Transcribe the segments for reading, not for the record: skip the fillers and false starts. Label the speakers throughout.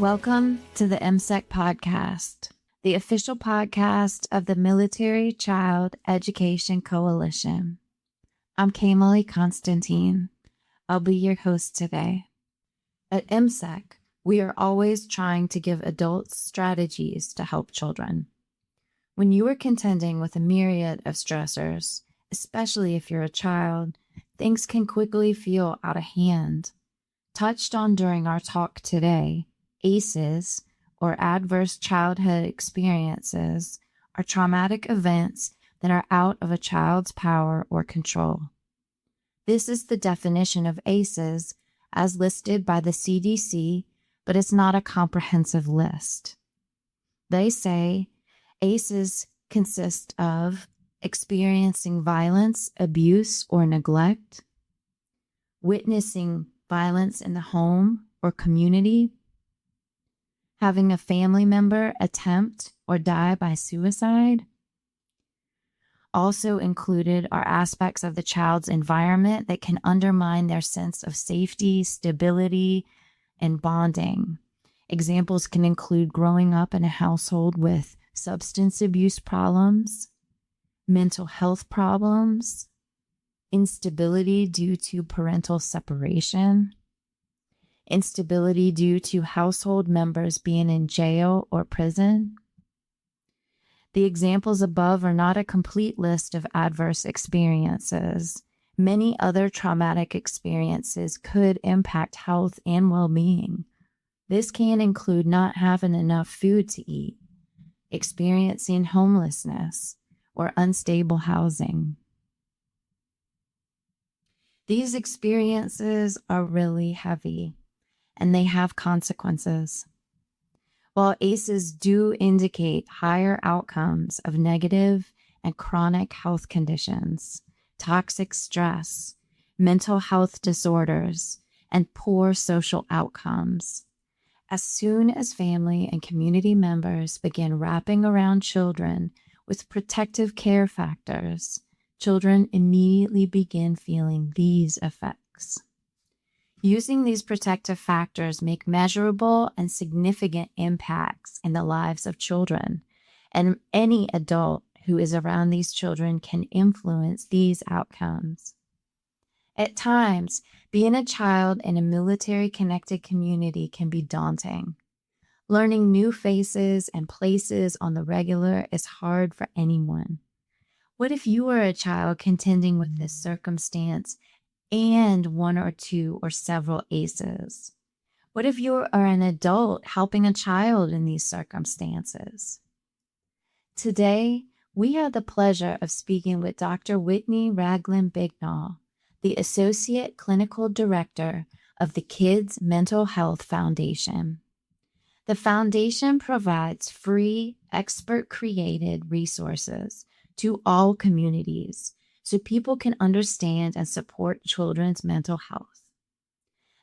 Speaker 1: Welcome to the MSEC podcast, the official podcast of the Military Child Education Coalition. I'm Kamali Constantine. I'll be your host today. At MSEC, we are always trying to give adults strategies to help children. When you are contending with a myriad of stressors, especially if you're a child, things can quickly feel out of hand. Touched on during our talk today, ACEs, or adverse childhood experiences, are traumatic events that are out of a child's power or control. This is the definition of ACEs as listed by the CDC, but it's not a comprehensive list. They say ACEs consist of experiencing violence, abuse, or neglect, witnessing violence in the home or community, having a family member attempt or die by suicide. Also included are aspects of the child's environment that can undermine their sense of safety, stability, and bonding. Examples can include growing up in a household with substance abuse problems, mental health problems, instability due to parental separation, instability due to household members being in jail or prison. The examples above are not a complete list of adverse experiences. Many other traumatic experiences could impact health and well-being. This can include not having enough food to eat, experiencing homelessness, or unstable housing. These experiences are really heavy, and they have consequences. While ACEs do indicate higher outcomes of negative and chronic health conditions, toxic stress, mental health disorders, and poor social outcomes, as soon as family and community members begin wrapping around children with protective care factors, children immediately begin feeling these effects. Using these protective factors make measurable and significant impacts in the lives of children, and any adult who is around these children can influence these outcomes. At times, being a child in a military-connected community can be daunting. Learning new faces and places on the regular is hard for anyone. What if you were a child contending with this circumstance and one or two or several ACEs? What if you are an adult helping a child in these circumstances? Today, we have the pleasure of speaking with Dr. Whitney Raglin Bignall, the Associate Clinical Director of the Kids Mental Health Foundation. The foundation provides free, expert-created resources to all communities so people can understand and support children's mental health.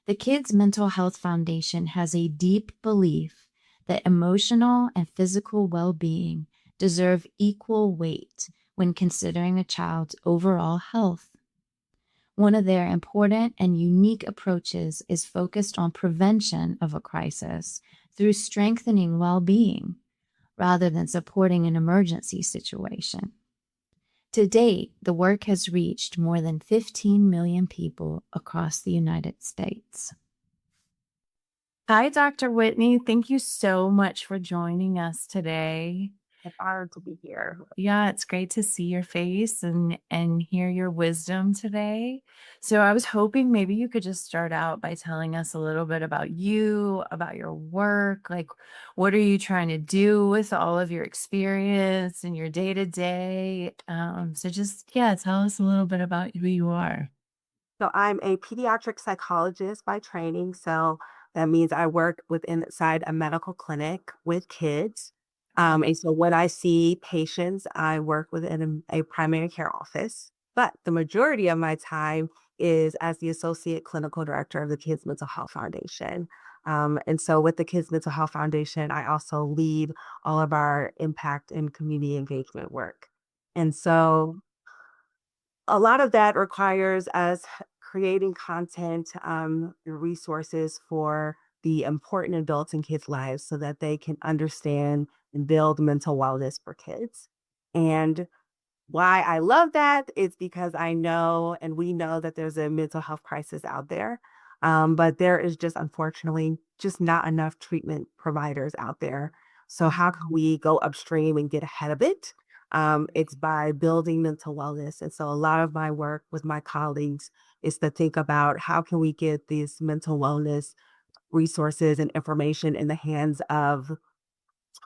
Speaker 1: The Kids Mental Health Foundation has a deep belief that emotional and physical well-being deserve equal weight when considering a child's overall health. One of their important and unique approaches is focused on prevention of a crisis through strengthening well-being rather than supporting an emergency situation. To date, the work has reached more than 15 million people across the United States. Hi, Dr. Whitney. Thank you so much for joining us today.
Speaker 2: It's honored to be here.
Speaker 1: Yeah, it's great to see your face and hear your wisdom today. So I was hoping maybe you could just start out by telling us a little bit about you, about your work, like what are you trying to do with all of your experience and your day-to-day? So just, yeah, tell us a little bit about who you are.
Speaker 2: So I'm a pediatric psychologist by training. So that means I work inside a medical clinic with kids. And so when I see patients, I work within a primary care office. But the majority of my time is as the associate clinical director of the Kids Mental Health Foundation. And so with the Kids Mental Health Foundation, I also lead all of our impact and community engagement work. And so a lot of that requires us creating content, resources for be important adults in kids' lives so that they can understand and build mental wellness for kids. And why I love that is because I know and we know that there's a mental health crisis out there. But there is just unfortunately just not enough treatment providers out there. So how can we go upstream and get ahead of it? It's by building mental wellness. And so a lot of my work with my colleagues is to think about how can we get these mental wellness resources and information in the hands of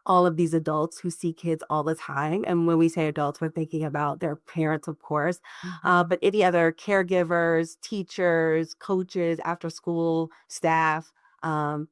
Speaker 2: all of these adults who see kids all the time. And when we say adults, we're thinking about their parents, of course, but any other caregivers, teachers, coaches, after school staff,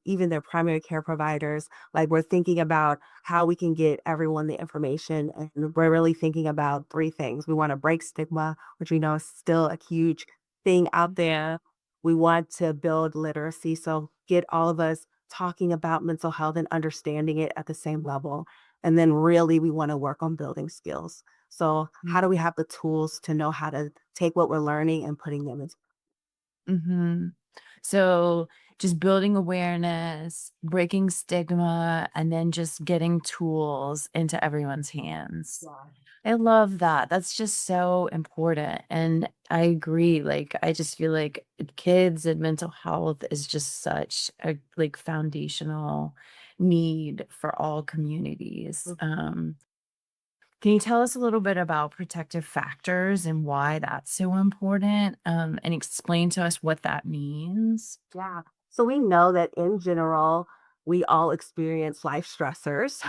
Speaker 2: even their primary care providers. Like we're thinking about how we can get everyone the information. And we're really thinking about three things. We want to break stigma, which we know is still a huge thing out there. We want to build literacy. So get all of us talking about mental health and understanding it at the same level. And then really we want to work on building skills. So how do we have the tools to know how to take what we're learning and putting them into.
Speaker 1: Mm-hmm. So just building awareness, breaking stigma, and then just getting tools into everyone's hands.
Speaker 2: Yeah.
Speaker 1: I love that. That's just so important. And I agree. Like, I just feel like kids and mental health is just such a like foundational need for all communities. Can you tell us a little bit about protective factors and why that's so important? And explain to us what that means?
Speaker 2: Yeah. So we know that in general, we all experience life stressors.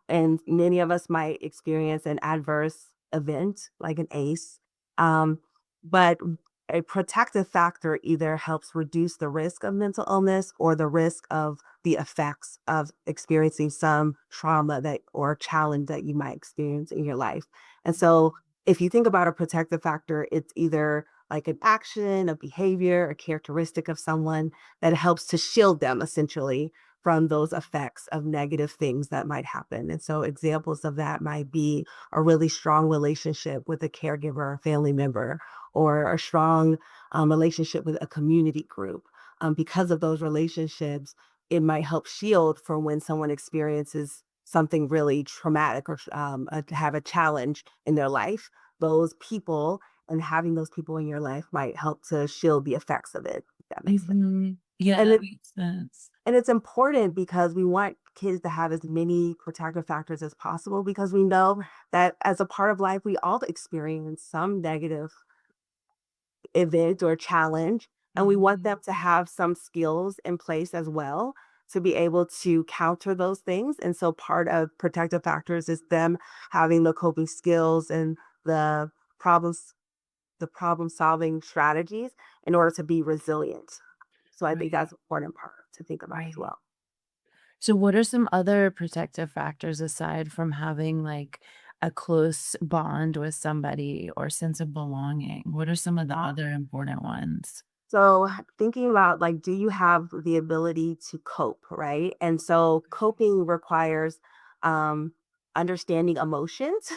Speaker 2: And many of us might experience an adverse event like an ACE. But a protective factor either helps reduce the risk of mental illness or the risk of the effects of experiencing some trauma that or challenge that you might experience in your life. And so if you think about a protective factor, it's either like an action, a behavior, a characteristic of someone that helps to shield them essentially from those effects of negative things that might happen. And so examples of that might be a really strong relationship with a caregiver or family member, or a strong relationship with a community group. Because of those relationships, it might help shield from when someone experiences something really traumatic or have a challenge in their life. Those people and having those people in your life might help to shield the effects of it, if that makes sense.
Speaker 1: Yeah,
Speaker 2: And
Speaker 1: that
Speaker 2: it
Speaker 1: makes sense.
Speaker 2: and it's important because we want kids to have as many protective factors as possible because we know that as a part of life, we all experience some negative event or challenge, and we want them to have some skills in place as well to be able to counter those things. And so part of protective factors is them having the coping skills and the problems the problem solving strategies in order to be resilient. So I think
Speaker 1: Right,
Speaker 2: that's an important part to think about as
Speaker 1: right.
Speaker 2: well.
Speaker 1: So what are some other protective factors aside from having like a close bond with somebody or sense of belonging? What are some of the other important ones?
Speaker 2: So thinking about like, do you have the ability to cope, right? And so coping requires um, understanding emotions,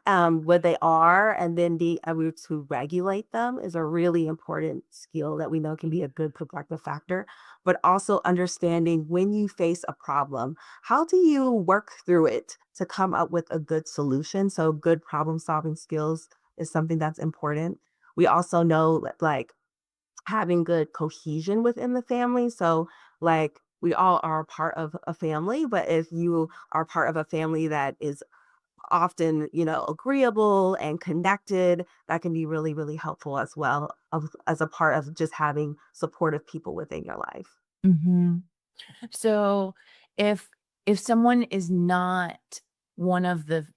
Speaker 2: what they are, and then being able to regulate them is a really important skill that we know can be a good protective factor. But also understanding when you face a problem, how do you work through it to come up with a good solution? So good problem solving skills is something that's important. We also know that like having good cohesion within the family. So, like, we all are a part of a family, but if you are part of a family that is often, agreeable and connected, that can be really, really helpful as well as a part of just having supportive people within your life.
Speaker 1: hmm So if someone is not one of the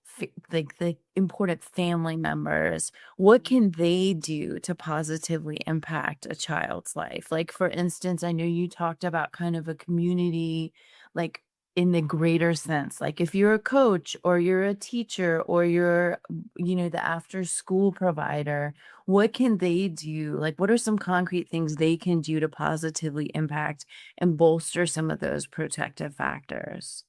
Speaker 1: like the important family members, what can they do to positively impact a child's life? Like for instance, I know you talked about kind of a community like in the greater sense. Like if you're a coach or you're a teacher or you're the after school provider, what can they do? Like what are some concrete things they can do to positively impact and bolster some of those protective factors.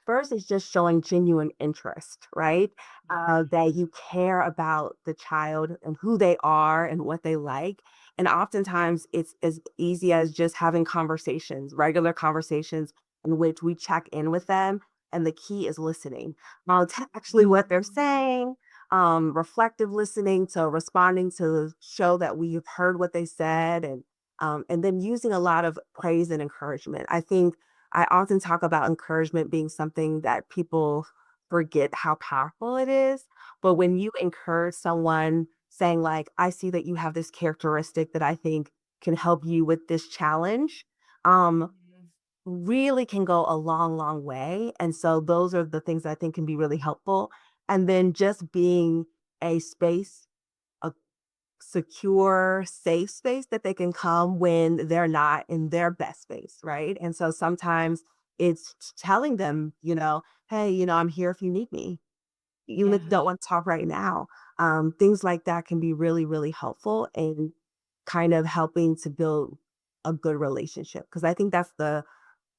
Speaker 2: First is just showing genuine interest, right? That you care about the child and who they are and what they like. And oftentimes it's as easy as just having conversations, regular conversations in which we check in with them. And the key is listening to actually what they're saying, reflective listening, so responding to show that we've heard what they said, and then using a lot of praise and encouragement. I think I often talk about encouragement being something that people forget how powerful it is. But when you encourage someone saying, like, I see that you have this characteristic that I think can help you with this challenge, um, really can go a long, long way. And so those are the things that I think can be really helpful. And then just being a space, a secure, safe space that they can come when they're not in their best space, right? And so sometimes it's telling them, hey, I'm here if you need me, even if you
Speaker 1: Yeah.
Speaker 2: don't want to talk right now. Things like that can be really, really helpful in kind of helping to build a good relationship. Because I think that's the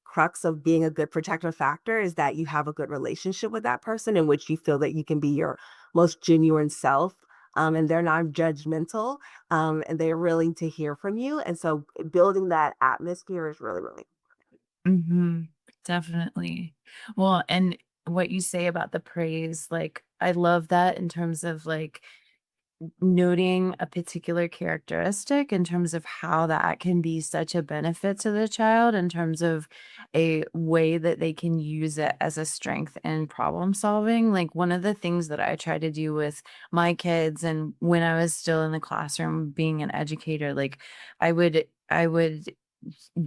Speaker 2: crux of being a good protective factor, is that you have a good relationship with that person in which you feel that you can be your most genuine self, and they're non-judgmental, and they're willing to hear from you. And so building that atmosphere is really, really.
Speaker 1: Mhm. Definitely. Well, and what you say about the praise, like, I love that in terms of, like, noting a particular characteristic in terms of how that can be such a benefit to the child in terms of a way that they can use it as a strength in problem solving. Like, one of the things that I try to do with my kids and when I was still in the classroom being an educator, like, I would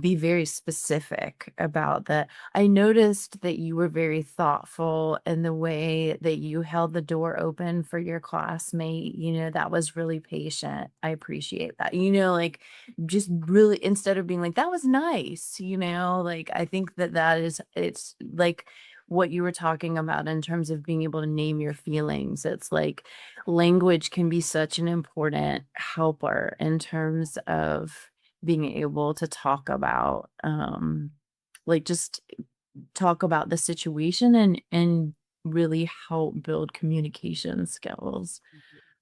Speaker 1: be very specific about that. I noticed that you were very thoughtful in the way that you held the door open for your classmate. That was really patient. I appreciate that. Like, just really, instead of being like, that was nice, like, I think that it's like what you were talking about in terms of being able to name your feelings. It's like language can be such an important helper in terms of being able to talk about, like, just talk about the situation and really help build communication skills.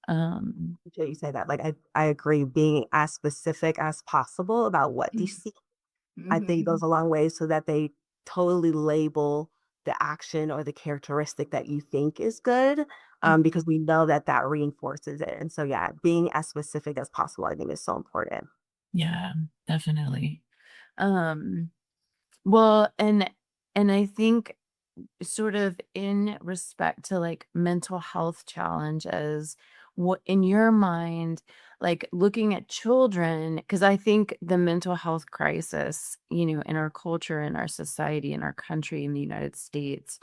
Speaker 1: Um,
Speaker 2: Appreciate you say that. Like, I agree. Being as specific as possible about what you see, I think goes
Speaker 1: mhm,
Speaker 2: a long way so that they totally label the action or the characteristic that you think is good,
Speaker 1: mhm.
Speaker 2: because we know that that reinforces it. And so, yeah, being as specific as possible, I think, is so important.
Speaker 1: Yeah, definitely. Um, well, and I think sort of in respect to like mental health challenges, what in your mind, like looking at children, because I think the mental health crisis, in our culture, in our society, in our country, in the United States,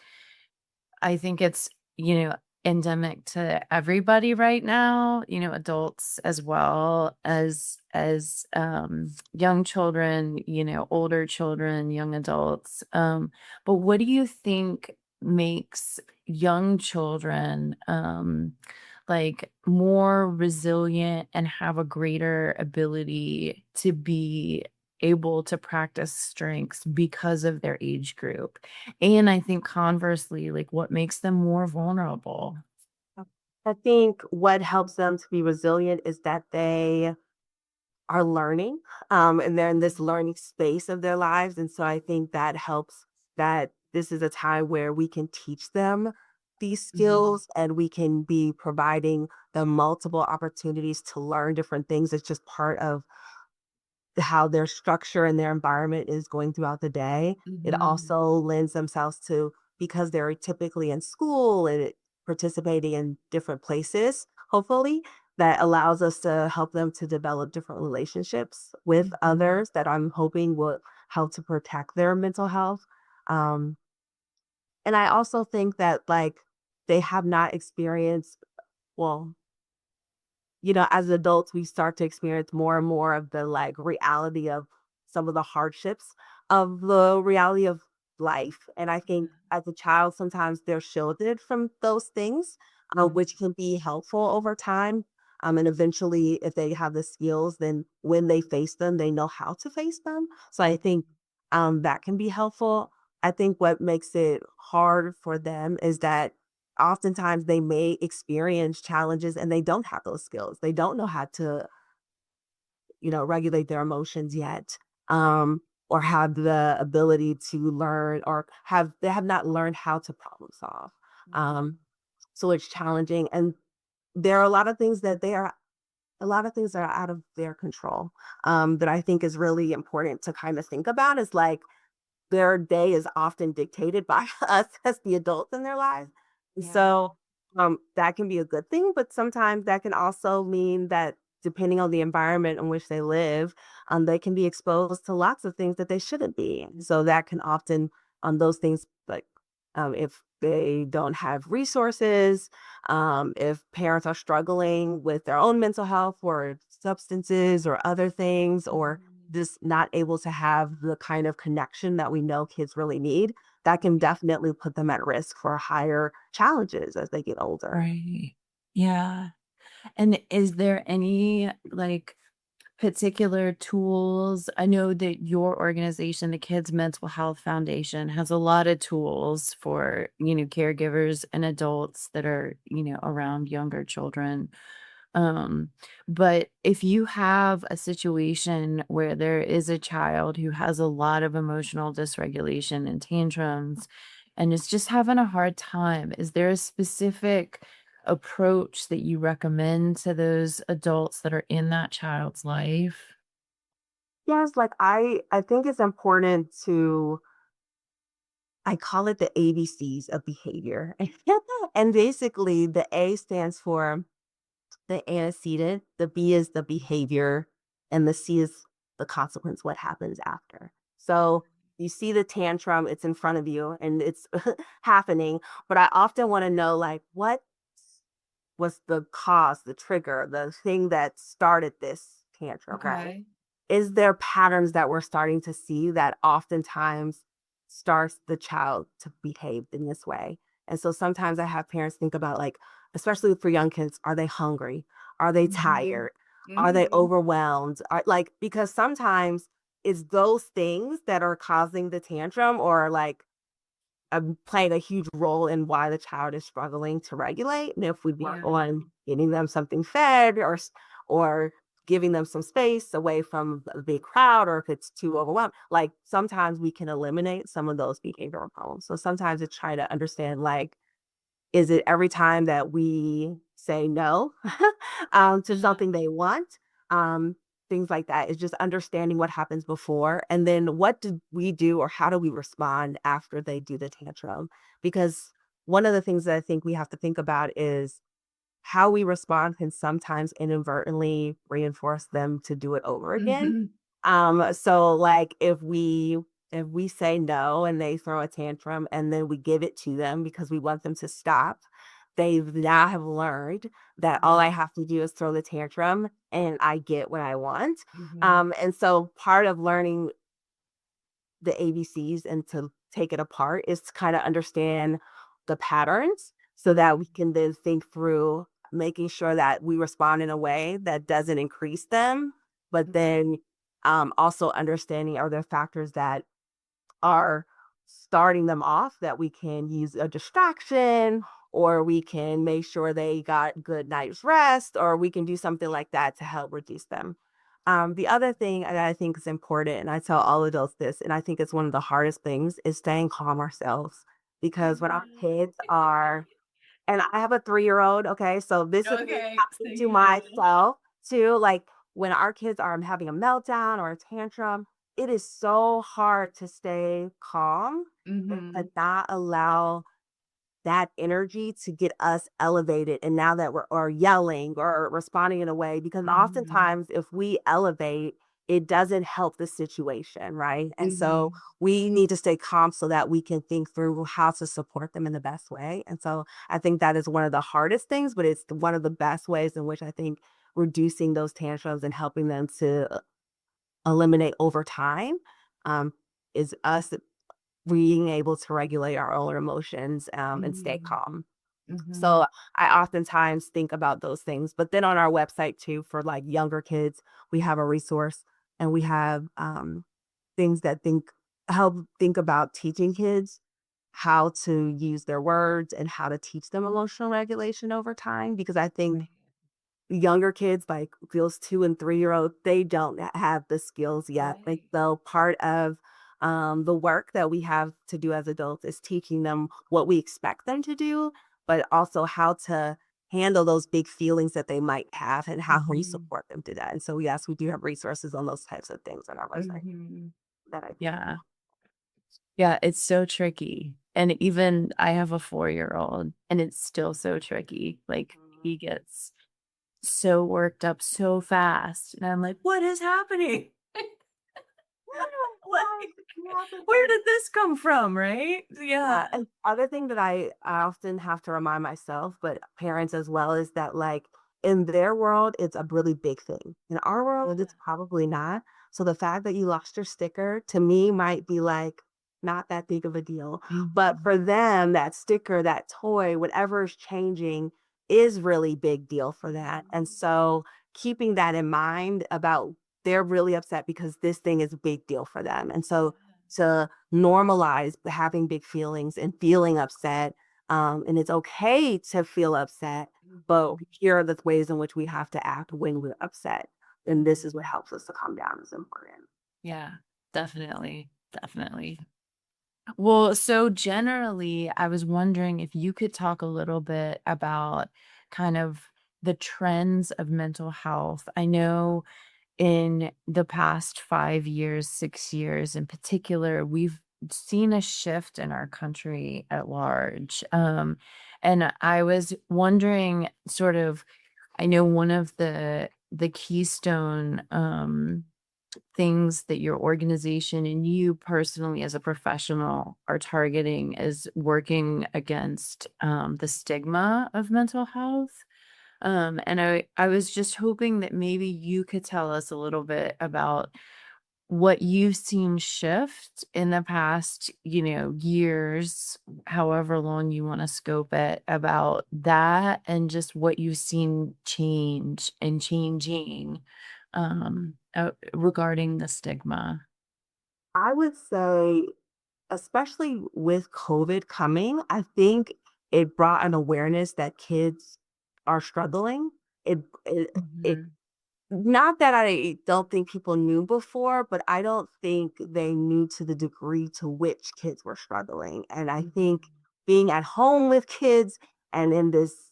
Speaker 1: I think it's, endemic to everybody right now, adults as well as young children, older children, young adults. But what do you think makes young children like more resilient and have a greater ability to be able to practice strengths because of their age group? And I think conversely, like, what makes them more vulnerable?
Speaker 2: I think what helps them to be resilient is that they are learning, and they're in this learning space of their lives. And so I think that helps, that this is a time where we can teach them these
Speaker 1: Mhm,
Speaker 2: skills and we can be providing them multiple opportunities to learn different things. It's just part of how their structure and their environment is going throughout the day. It
Speaker 1: mhm,
Speaker 2: also lends themselves to, because they're typically in school and participating in different places, hopefully, that allows us to help them to develop different relationships with
Speaker 1: mhm,
Speaker 2: others that I'm hoping will help to protect their mental health. Um, and I also think that, like, they have not experienced, well, as adults, we start to experience more and more of the, like, reality of some of the hardships of the reality of life. And I think as a child, sometimes they're shielded from those things,
Speaker 1: mhm,
Speaker 2: which can be helpful over time. And eventually, if they have the skills, then when they face them, they know how to face them. So I think that can be helpful. I think what makes it hard for them is that oftentimes they may experience challenges and they don't have those skills. They don't know how to regulate their emotions yet, um, or have the ability to learn, or they have not learned how to problem solve. Um, so it's challenging, and there are a lot of things that are out of their control, that I think is really important to kind of think about, is like their day is often dictated by us as the adults in their lives. And
Speaker 1: Yeah.
Speaker 2: so, that can be a good thing, but sometimes that can also mean that depending on the environment in which they live, they can be exposed to lots of things that they shouldn't be. And so that can often, those things, like, if they don't have resources, if parents are struggling with their own mental health or substances or other things, or
Speaker 1: Mhm.
Speaker 2: just not able to have the kind of connection that we know kids really need, that can
Speaker 1: Right.
Speaker 2: definitely put them at risk for higher challenges as they get older.
Speaker 1: Right. Yeah. And is there any like particular tools? I know that your organization, the Kids Mental Health Foundation, has a lot of tools for, caregivers and adults that are, around younger children. Um, but if you have a situation where there is a child who has a lot of emotional dysregulation and tantrums and is just having a hard time, is there a specific approach that you recommend to those adults that are in that child's life?
Speaker 2: Yes, like I think it's important to, I call it the ABCs of behavior. And basically the A stands for the antecedent, the B is the behavior, and the C is the consequence, what happens after. So you see the tantrum, it's in front of you and it's happening. But I often want to know, like, what was the cause, the trigger, the thing that started this tantrum, right?
Speaker 1: Okay.
Speaker 2: Is there patterns that we're starting to see that oftentimes starts the child to behave in this way? And so sometimes I have parents think about, like, especially for young kids, are they hungry? Are they
Speaker 1: Mhm.
Speaker 2: tired? Are they
Speaker 1: Mhm.
Speaker 2: overwhelmed? Like, because sometimes it's those things that are causing the tantrum, or like playing a huge role in why the child is struggling to regulate. And if we work
Speaker 1: Yeah.
Speaker 2: on getting them something fed, or giving them some space away from a big crowd, or if it's too overwhelmed, like sometimes we can eliminate some of those behavioral problems. So sometimes it's trying to understand, like, is it every time that we say no to
Speaker 1: Uh-huh.
Speaker 2: something they want? Um, Things like that. Is just understanding what happens before, and then what do we do, or how do we respond after they do the tantrum? Because one of the things that I think we have to think about is how we respond can sometimes inadvertently reinforce them to do it over again.
Speaker 1: Mhm.
Speaker 2: So like if we say no and they throw a tantrum and then we give it to them because we want them to stop, they now have learned that all I
Speaker 1: Right.
Speaker 2: have to do is throw the tantrum and I get what I want.
Speaker 1: Mhm.
Speaker 2: And so part of learning the ABCs and to take it apart is to kind of understand the patterns so that we can then think through making sure that we respond in a way that doesn't increase them, but then also understanding, are there factors that are starting them off that we can use a distraction, or we can make sure they got good night's rest, or we can do something like that to help reduce them. The other thing that I think is important, and I tell all adults this, and I think it's one of the hardest things, is staying calm ourselves. Because when our
Speaker 1: Mhm.
Speaker 2: kids are, and I have a 3-year-old, okay, so this is me
Speaker 1: Okay, so
Speaker 2: talking to
Speaker 1: yeah.
Speaker 2: myself too. Like, when our kids are having a meltdown or a tantrum, it is so hard to stay calm and to
Speaker 1: Mhm.
Speaker 2: not allow that energy to get us elevated. And now that we're or yelling or responding in a way, because
Speaker 1: Mhm.
Speaker 2: oftentimes if we elevate, it doesn't help the situation, right? And so
Speaker 1: Mhm.
Speaker 2: we need to stay calm so that we can think through how to support them in the best way. And so I think that is one of the hardest things, but it's one of the best ways in which I think reducing those tantrums and helping them to eliminate over time, um, is us being able to regulate our own emotions, and stay
Speaker 1: Mhm.
Speaker 2: calm. So
Speaker 1: Mhm.
Speaker 2: I oftentimes think about those things. But then on our website too, for like younger kids, we have a resource, and we have things that help think about teaching kids how to use their words and how to teach them emotional regulation over time. Because I think
Speaker 1: Right.
Speaker 2: younger kids, like those 2 and 3-year-old, they don't have the skills yet. Like,
Speaker 1: Right.
Speaker 2: so part of the work that we have to do as adults is teaching them what we expect them to do, but also how to handle those big feelings that they might have and how we
Speaker 1: Mhm.
Speaker 2: support them to that. And so, yes, we do have resources on those types of things on our website
Speaker 1: Mhm.
Speaker 2: that I think.
Speaker 1: Yeah. Yeah, it's so tricky. And even I have a 4-year-old and it's still so tricky. Like
Speaker 2: Mhm.
Speaker 1: he gets so worked up so fast. And I'm like, what is happening? Like,
Speaker 2: Yes, yes, it's
Speaker 1: where
Speaker 2: like
Speaker 1: did this come from? Right? Yeah.
Speaker 2: yeah, and other thing that I often have to remind myself, but parents as well, is that, like, in their world, it's a really big thing. In our world, it's probably not. So the fact that you lost your sticker, to me, might be, like, not that big of a deal. But
Speaker 1: Mhm.
Speaker 2: for them, that sticker, that toy, whatever is changing is really big deal for that. And so keeping that in mind about they're really upset because this thing is a big deal for them. And so to normalize having big feelings and feeling upset. And it's okay to feel upset, but
Speaker 1: Mhm.
Speaker 2: here are the ways in which we have to act when we're upset. And this is what
Speaker 1: Mhm.
Speaker 2: helps us to calm down is important.
Speaker 1: Yeah, definitely. Definitely. Well, so generally, I was wondering if you could talk a little bit about kind of the trends of mental health. I know in the past 5 years, 6 years in particular, we've seen a shift in our country at large. And I was wondering, sort of, I know one of the keystone things that your organization and you personally as a professional are targeting is working against the stigma of mental health. And I was just hoping that maybe you could tell us a little bit about what you've seen shift in the past, years, however long you want to scope it, about that and just what you've seen change and changing regarding the stigma.
Speaker 2: I would say, especially with COVID coming, I think it brought an awareness that kids are struggling. It
Speaker 1: Mhm.
Speaker 2: Not that I don't think people knew before, but I don't think they knew to the degree to which kids were struggling. And I think
Speaker 1: Mhm.
Speaker 2: being at home with kids and in this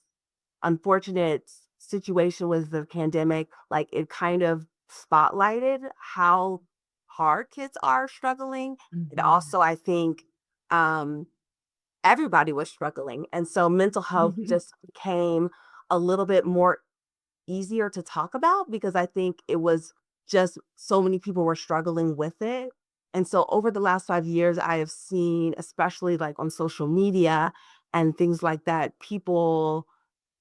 Speaker 2: unfortunate situation with the pandemic, like it kind of spotlighted how hard kids are struggling. And
Speaker 1: Mhm.
Speaker 2: also, I think um, everybody was struggling. And so mental health just became a little bit more easier to talk about because I think it was just so many people were struggling with it. And so over the last 5 years, I have seen, especially like on social media and things like that, people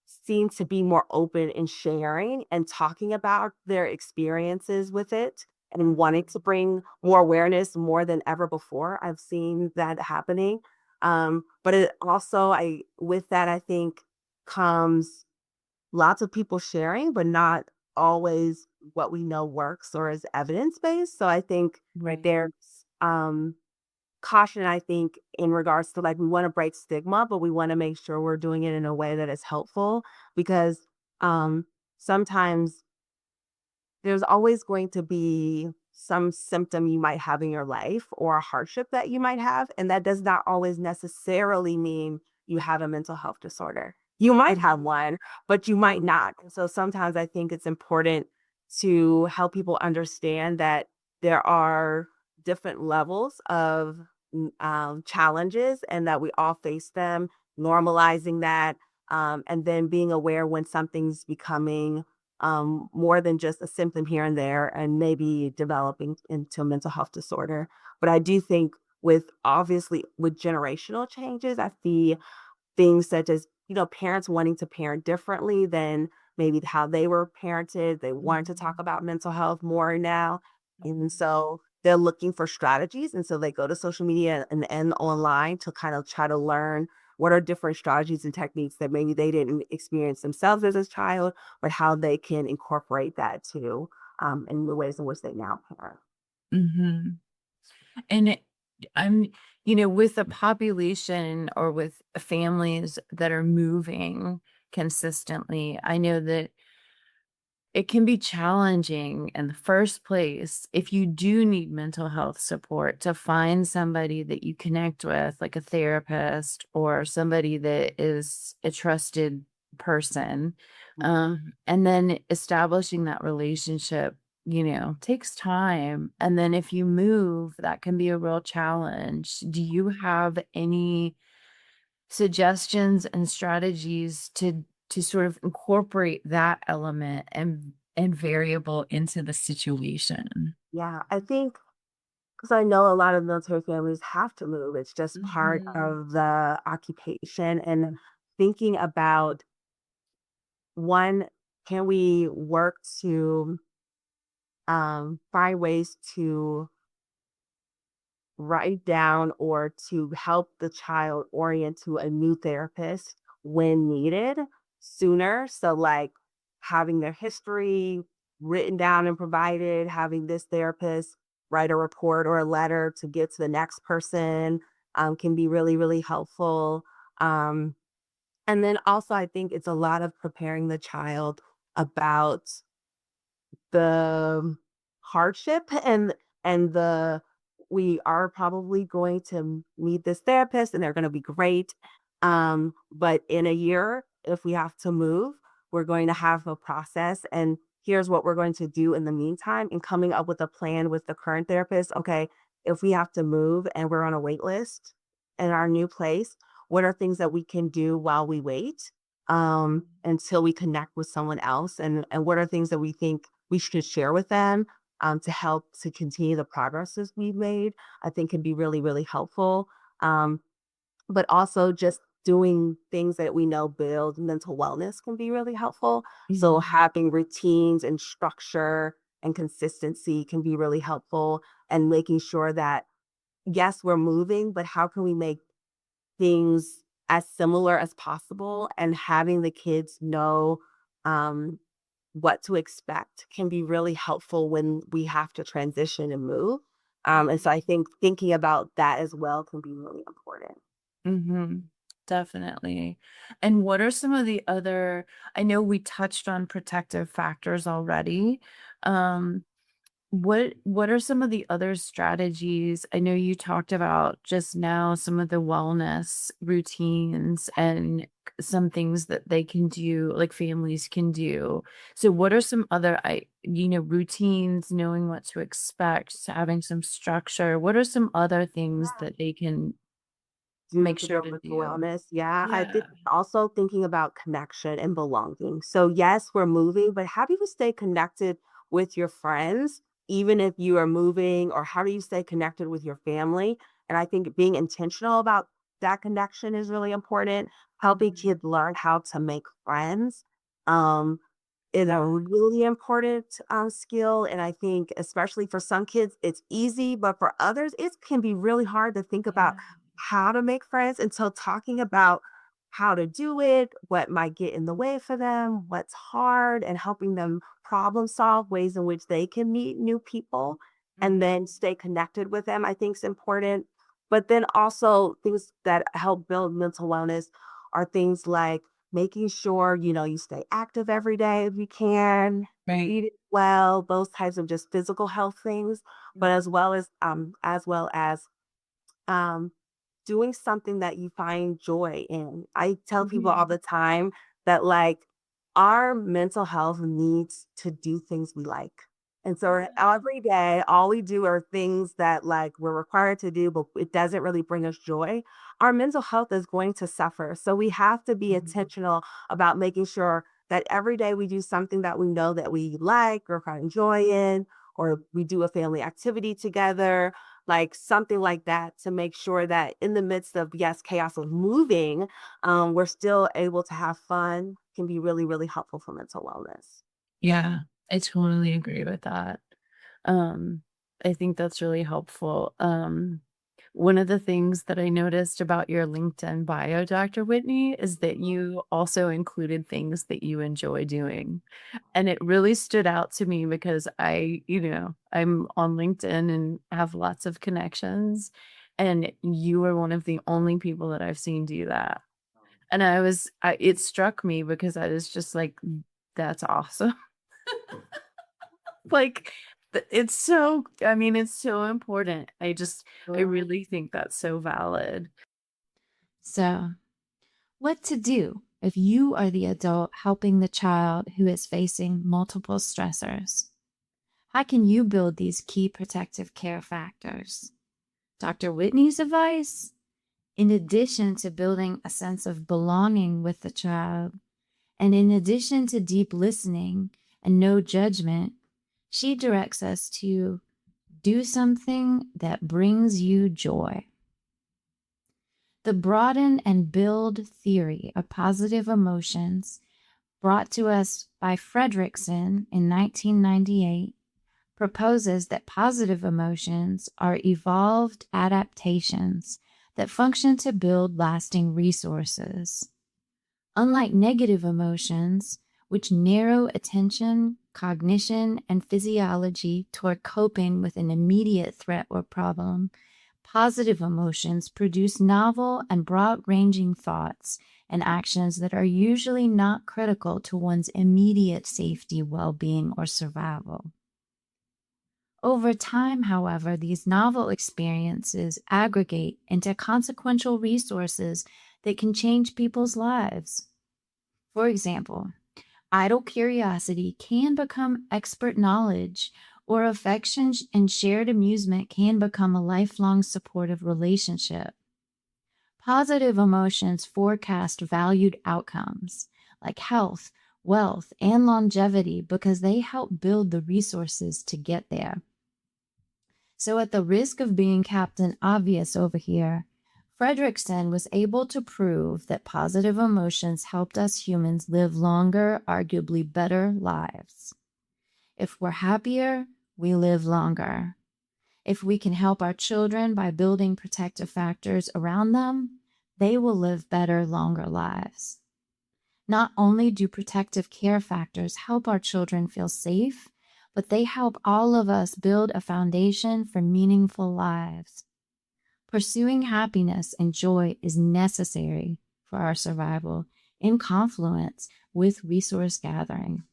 Speaker 2: seem to be more open in sharing and talking about their experiences with it and wanting to bring more awareness more than ever before. I've seen that happening. But it also, with that, I think comes lots of people sharing, but not always what we know works or is evidence based. So I think
Speaker 1: Right.
Speaker 2: there's caution, I think, in regards to like we want to break stigma, but we want to make sure we're doing it in a way that is helpful because um, sometimes there's always going to be some symptom you might have in your life or a hardship that you might have. And that does not always necessarily mean you have a mental health disorder. You might have one, but you might not. And so sometimes I think it's important to help people understand that there are different levels of challenges and that we all face them, normalizing that, and then being aware when something's becoming more than just a symptom here and there and maybe developing into a mental health disorder. But I do think with obviously with generational changes, I see things such as, parents wanting to parent differently than maybe how they were parented. They want to talk
Speaker 1: Mhm.
Speaker 2: about mental health more now. And
Speaker 1: Mhm.
Speaker 2: so they're looking for strategies. And so they go to social media and online to kind of try to learn what are different strategies and techniques that maybe they didn't experience themselves as a child, but how they can incorporate that too in the ways in which they now parent.
Speaker 1: Mhm. And I'm, with a population or with families that are moving consistently, I know that it can be challenging in the first place if you do need mental health support to find somebody that you connect with, like a therapist or somebody that is a trusted person. And then establishing that relationship, takes time. And then if you move, that can be a real challenge. Do you have any suggestions and strategies to sort of incorporate that element and variable into the situation?
Speaker 2: Yeah, I think because I know a lot of military families have to move. It's just part
Speaker 1: Mhm.
Speaker 2: of the occupation and thinking about one, can we work to find ways to write down or to help the child orient to a new therapist when needed sooner. So, like having their history written down and provided, having this therapist write a report or a letter to get to the next person can be really, really helpful. Um, and then also, I think it's a lot of preparing the child about the hardship and the we are probably going to meet this therapist and they're going to be great. But in a year, if we have to move, we're going to have a process and here's what we're going to do in the meantime and coming up with a plan with the current therapist. Okay, if we have to move and we're on a wait list in our new place, what are things that we can do while we wait until we connect with someone else and what are things that we think we should share with them to help to continue the progresses we've made, I think can be really, really helpful. Um, but also just doing things that we know build mental wellness can be really helpful. So
Speaker 1: Mhm.
Speaker 2: having routines and structure and consistency can be really helpful and making sure that yes, we're moving, but how can we make things as similar as possible and having the kids know um, what to expect can be really helpful when we have to transition and move. And so I think thinking about that as well can be really important.
Speaker 1: Mhm. Definitely. And what are some of the other I know we touched on protective factors already. Um, what are some of the other strategies? I know you talked about just now some of the wellness routines and some things that they can do, like families can do. So what are some other routines, knowing what to expect, having some structure? What are some other things that they can
Speaker 2: Do
Speaker 1: make
Speaker 2: to
Speaker 1: sure
Speaker 2: build
Speaker 1: to
Speaker 2: mental
Speaker 1: do?
Speaker 2: wellness. Yeah, I
Speaker 1: Yeah.
Speaker 2: think also thinking about connection and belonging. So yes, we're moving, but how do you stay connected with your friends, even if you are moving, or how do you stay connected with your family? And I think being intentional about that connection is really important. Helping
Speaker 1: Mhm.
Speaker 2: kids learn how to make friends. Um, is a really important skill. And I think, especially for some kids, it's easy, but for others, it can be really hard to think about
Speaker 1: Yeah.
Speaker 2: how to make friends. And so, talking about how to do it, what might get in the way for them, what's hard, and helping them problem solve ways in which they can meet new people and
Speaker 1: Mhm.
Speaker 2: then stay connected with them, I think is important. But then also, things that help build mental wellness are things like making sure, you stay active every day if you can,
Speaker 1: Right.
Speaker 2: eat it well, those types of just physical health things, but
Speaker 1: Mhm.
Speaker 2: as well as um, doing something that you find joy in. I tell people all
Speaker 1: Mhm.
Speaker 2: the time that like our mental health needs to do things we like. And so
Speaker 1: Yeah.
Speaker 2: every day, all we do are things that like we're required to do, but it doesn't really bring us joy. Our mental health is going to suffer. So we have to be
Speaker 1: Mhm.
Speaker 2: intentional about making sure that every day we do something that we know that we like or find joy in, or we do a family activity together like something like that to make sure that in the midst of yes chaos of moving we're still able to have fun can be really really helpful for mental wellness.
Speaker 1: Yeah, I totally agree with that. Um, I think that's really helpful. One of the things that I noticed about your LinkedIn bio, Dr. Whitney, is that you also included things that you enjoy doing. And it really stood out to me because I'm on LinkedIn and have lots of connections. And you are one of the only people that I've seen do that. And it struck me because I was just like, that's awesome.
Speaker 3: Like, it's so I mean, it's so important. I
Speaker 2: Mhm.
Speaker 3: really think that's so valid.
Speaker 1: So, what to do if you are the adult helping the child who is facing multiple stressors? How can you build these key protective care factors? Dr. Whitney's advice, in addition to building a sense of belonging with the child, and in addition to deep listening and no judgment, she directs us to do something that brings you joy. The broaden and build theory of positive emotions, brought to us by Fredrickson in 1998, proposes that positive emotions are evolved adaptations that function to build lasting resources. Unlike negative emotions, which narrow attention, cognition, and physiology toward coping with an immediate threat or problem, positive emotions produce novel and broad ranging thoughts and actions that are usually not critical to one's immediate safety, well being, or survival. Over time, however, these novel experiences aggregate into consequential resources that can change people's lives. For example, idle curiosity can become expert knowledge, or affection and shared amusement can become a lifelong supportive relationship. Positive emotions forecast valued outcomes like health, wealth, and longevity because they help build the resources to get there. So, at the risk of being Captain Obvious over here, Fredrickson was able to prove that positive emotions helped us humans live longer, arguably better lives. If we're happier, we live longer. If we can help our children by building protective factors around them, they will live better, longer lives. Not only do protective care factors help our children feel safe, but they help all of us build a foundation for meaningful lives. Pursuing happiness and joy is necessary for our survival in confluence with resource gathering.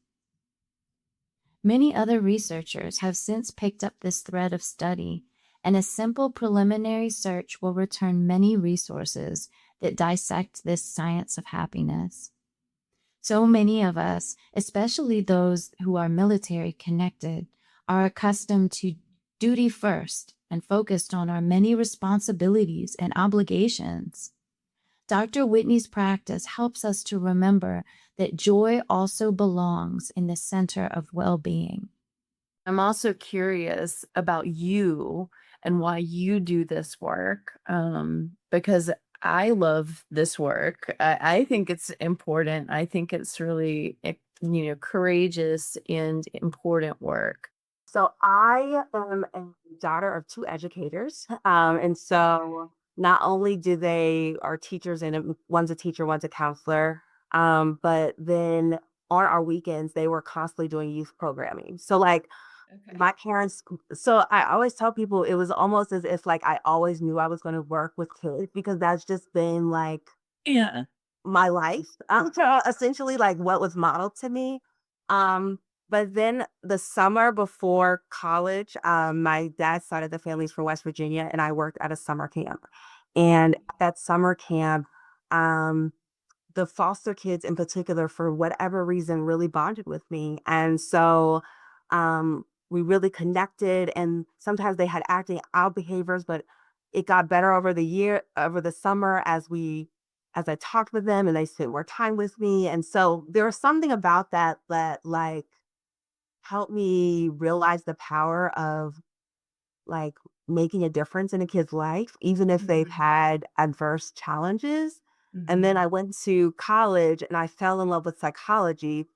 Speaker 1: Many other researchers have since picked up this thread of study, and a simple preliminary search will return many resources that dissect this science of happiness. So many of us, especially those who are military connected, are accustomed to duty first and focused on our many responsibilities and obligations. Dr. Whitney's practice helps us to remember that joy also belongs in the center of well being.
Speaker 3: I'm also curious about you and why you do this work, because I love this work. I think it's important. I think it's really, courageous and important work.
Speaker 2: So I am a daughter of two educators. And so not only do they are teachers and one's a teacher, one's a counselor, but then on our weekends, they were constantly doing youth programming. So like
Speaker 3: Okay.
Speaker 2: my parents, so I always tell people it was almost as if like I always knew I was going to work with kids because that's just been like
Speaker 3: Yeah.
Speaker 2: my life, so essentially, like, what was modeled to me, but then the summer before college, my dad started the Families for West Virginia, and I worked at a summer camp, and at that summer camp, um, the foster kids in particular, for whatever reason, really bonded with me. And so we really connected. And sometimes they had acting out behaviors, but it got better over the summer as I talked with them and they spent more time with me. And so there was something about that that like helped me realize the power of like making a difference in a kid's life, even if they've
Speaker 3: Mhm.
Speaker 2: had adverse challenges. And then
Speaker 3: Mhm.
Speaker 2: I went to college and I fell in love with psychology.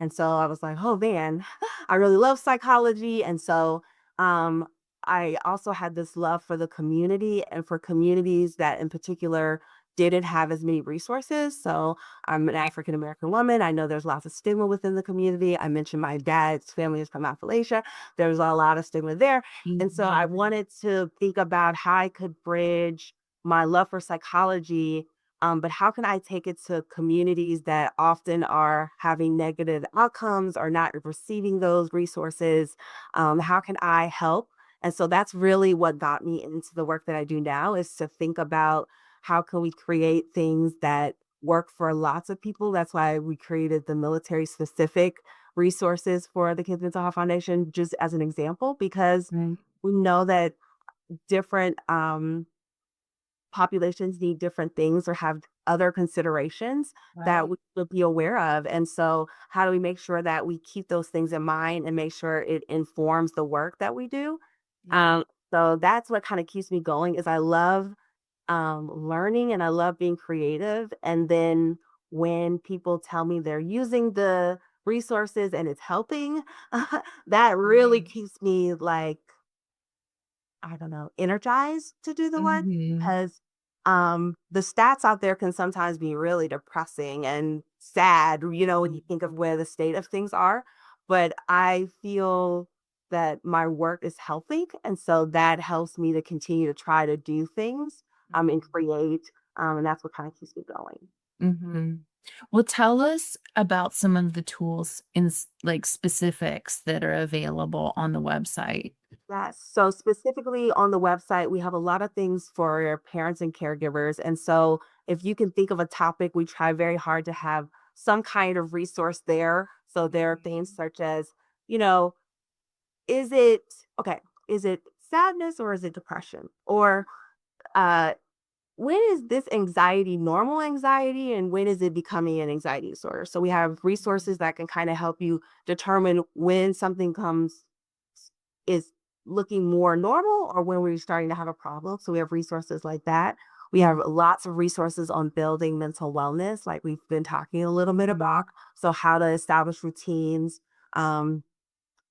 Speaker 2: And so I was like, oh man, I really love psychology. And so um, I also had this love for the community and for communities that in particular didn't have as many resources. So I'm an African American woman. I know there's lots of stigma within the community. I mentioned my dad's family is from Appalachia. There's a lot of stigma there. And so I
Speaker 3: Mhm.
Speaker 2: wanted to think about how I could bridge my love for psychology, But how can I take it to communities that often are having negative outcomes or not receiving those resources? How can I help? And so that's really what got me into the work that I do now, is to think about how can we create things that work for lots of people. That's why we created the military specific resources for the Kids Mental Health Foundation, just as an example, because
Speaker 1: Right.
Speaker 2: we know that different populations need different things or have other considerations that
Speaker 3: Right.
Speaker 2: we should be aware of. And so, how do we make sure that we keep those things in mind and make sure it informs the work that we do?
Speaker 3: Yeah.
Speaker 2: Um, so that's what kind of keeps me going. Is I love learning and I love being creative. And then when people tell me they're using the resources and it's helping, that really
Speaker 3: Right.
Speaker 2: keeps me like, I don't know, energized to do the work,
Speaker 3: Mhm.
Speaker 2: because the stats out there can sometimes be really depressing and sad, when you think of where the state of things are. But I feel that my work is helping. And so that helps me to continue to try to do things and create. And that's what kind of keeps me going.
Speaker 3: Mhm. Well, tell us about some of the tools in like specifics that are available on the website.
Speaker 2: Yes. So specifically on the website, we have a lot of things for parents and caregivers. And so if you can think of a topic, we try very hard to have some kind of resource there. So there are things such as, you know, is it okay, is it sadness or is it depression? Or uh when is this anxiety normal anxiety and when is it becoming an anxiety disorder? So we have resources that can kind of help you determine when something comes is looking more normal or when we're starting to have a problem. So we have resources like that. We have lots of resources on building mental wellness, like we've been talking a little bit about. So how to establish routines, um,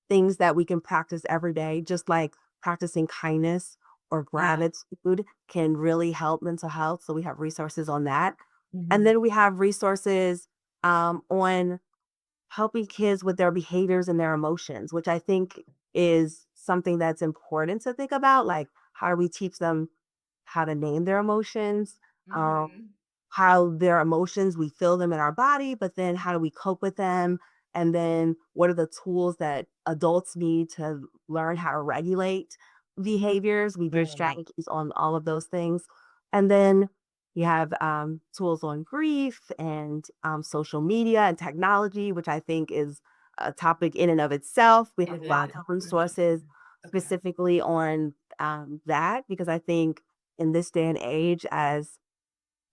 Speaker 2: things that we can practice every day, just like practicing kindness or
Speaker 3: Yeah.
Speaker 2: gratitude can really help mental health. So we have resources on that. And
Speaker 3: Mhm.
Speaker 2: then we have resources on helping kids with their behaviors and their emotions, which I think is something that's important to think about. Like, how do we teach them how to name their emotions? Um,
Speaker 3: Mhm.
Speaker 2: how their emotions, we feel them in our body, but then how do we cope with them? And then what are the tools that adults need to learn how to regulate behaviors? We do
Speaker 3: Right.
Speaker 2: strategies on all of those things. And then you have tools on grief and social media and technology, which I think is a topic in and of itself. We have
Speaker 3: It
Speaker 2: a lot
Speaker 3: is.
Speaker 2: of resources
Speaker 3: Okay.
Speaker 2: specifically on that, because I think in this day and age, as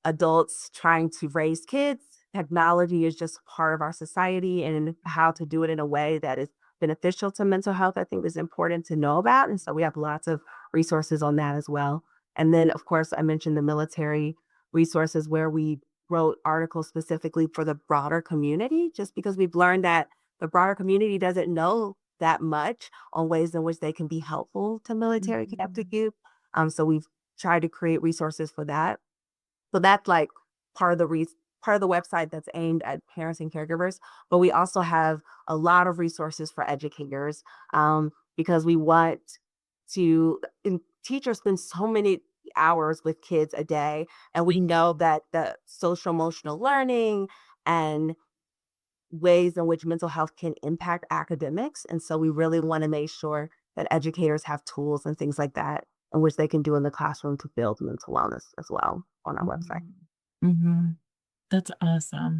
Speaker 2: adults trying to raise kids, technology is just part of our society, and how to do it in a way that is beneficial to mental health, I think is important to know about. And so we have lots of resources on that as well. And then, of course, I mentioned the military resources where we wrote articles specifically for the broader community, just because we've learned that the broader community doesn't know that much on ways in which they can be helpful to military connected
Speaker 3: Mhm.
Speaker 2: youth. So we've tried to create resources for that. So that's like part of the part of the website that's aimed at parents and caregivers. But we also have a lot of resources for educators, because we want teachers spend so many hours with kids a day, and we know that the social emotional learning and ways in which mental health can impact academics. And so we really want to make sure that educators have tools and things like that in which they can do in the classroom to build mental wellness as well on our website.
Speaker 3: Mhm. Mhm. That's awesome.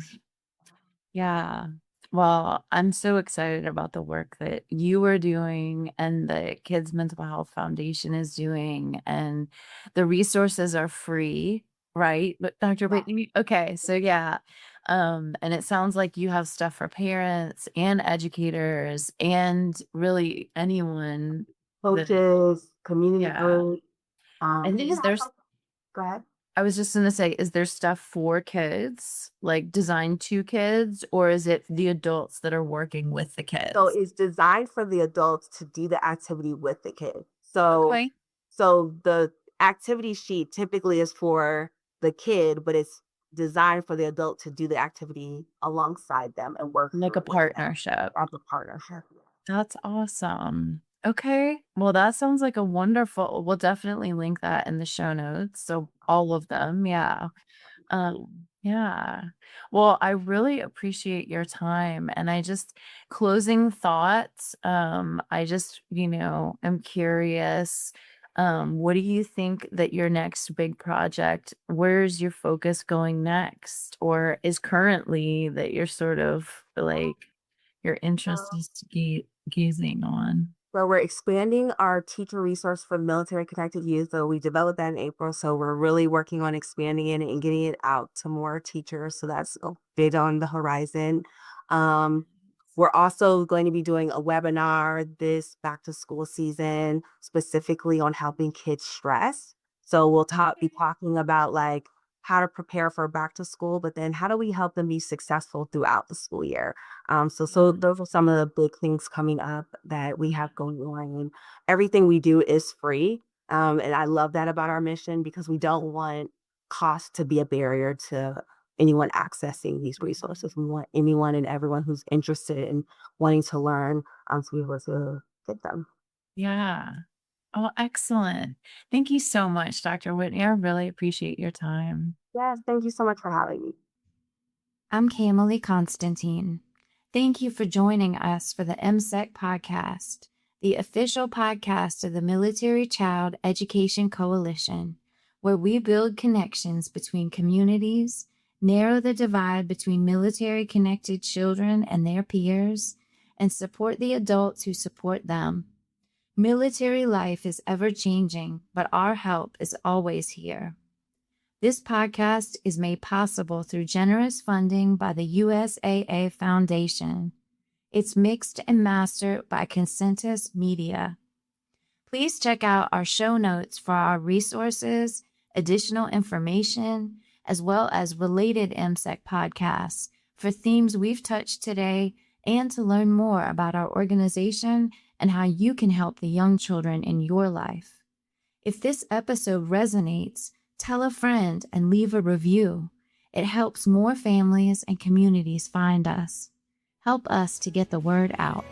Speaker 3: Yeah. Well, I'm so excited about the work that you are doing and the Kids Mental Health Foundation is doing, and the resources are free, right? But Dr.
Speaker 2: Yeah.
Speaker 3: Whitney, okay, so yeah. And it sounds like you have stuff for parents and educators and really anyone that,
Speaker 2: Coaches, community
Speaker 3: yeah.
Speaker 2: group.
Speaker 3: And
Speaker 2: We even
Speaker 3: is
Speaker 2: have
Speaker 3: there's
Speaker 2: some, go ahead.
Speaker 3: I was just gonna say, is there stuff for kids, like designed to kids, or is it the adults that are working with the
Speaker 2: So
Speaker 3: kids?
Speaker 2: it's designed for the adults to do the activity with the kid. So
Speaker 3: Okay.
Speaker 2: so the activity sheet typically is for the kid, but it's designed for the adult to do the activity alongside them and work
Speaker 3: Like a
Speaker 2: through with them
Speaker 3: partnership.
Speaker 2: as a partnership.
Speaker 3: That's awesome. Okay. Well, that sounds like a wonderful we'll definitely link that in the show notes. So all of them. Yeah. Yeah. Well, I really appreciate your time. And I just, closing thoughts, I just, am curious. What do you think that your next big project, where's your focus going next? Or is currently that you're sort of like your interest is gazing on?
Speaker 2: So we're expanding our teacher resource for military connected youth. So we developed that in April. So we're really working on expanding it and getting it out to more teachers. So that's a bit on the horizon. Um, we're also going to be doing a webinar this back to school season, specifically on helping kids stress. So we'll be talking about like how to prepare for back to school, but then how do we help them be successful throughout the school year? So those are some of the big things coming up that we have going on. And everything we do is free. And I love that about our mission because we don't want cost to be a barrier to anyone accessing these resources. We want anyone and everyone who's interested in wanting to learn to be able to get them.
Speaker 3: Yeah. Oh, excellent. Thank you so much, Dr. Whitney. I really appreciate your time.
Speaker 2: Yes, thank you so much for having me.
Speaker 1: I'm Kamali Constantine. Thank you for joining us for the MSEC podcast, the official podcast of the Military Child Education Coalition, where we build connections between communities, narrow the divide between military-connected children and their peers, and support the adults who support them. Military life is ever-changing, but our help is always here. This podcast is made possible through generous funding by the USAA Foundation. It's mixed and mastered by Consensus Media. Please check out our show notes for our resources, additional information, as well as related MSEC podcasts for themes we've touched today and to learn more about our organization and how you can help the young children in your life. If this episode resonates, tell a friend and leave a review. It helps more families and communities find us. Help us to get the word out.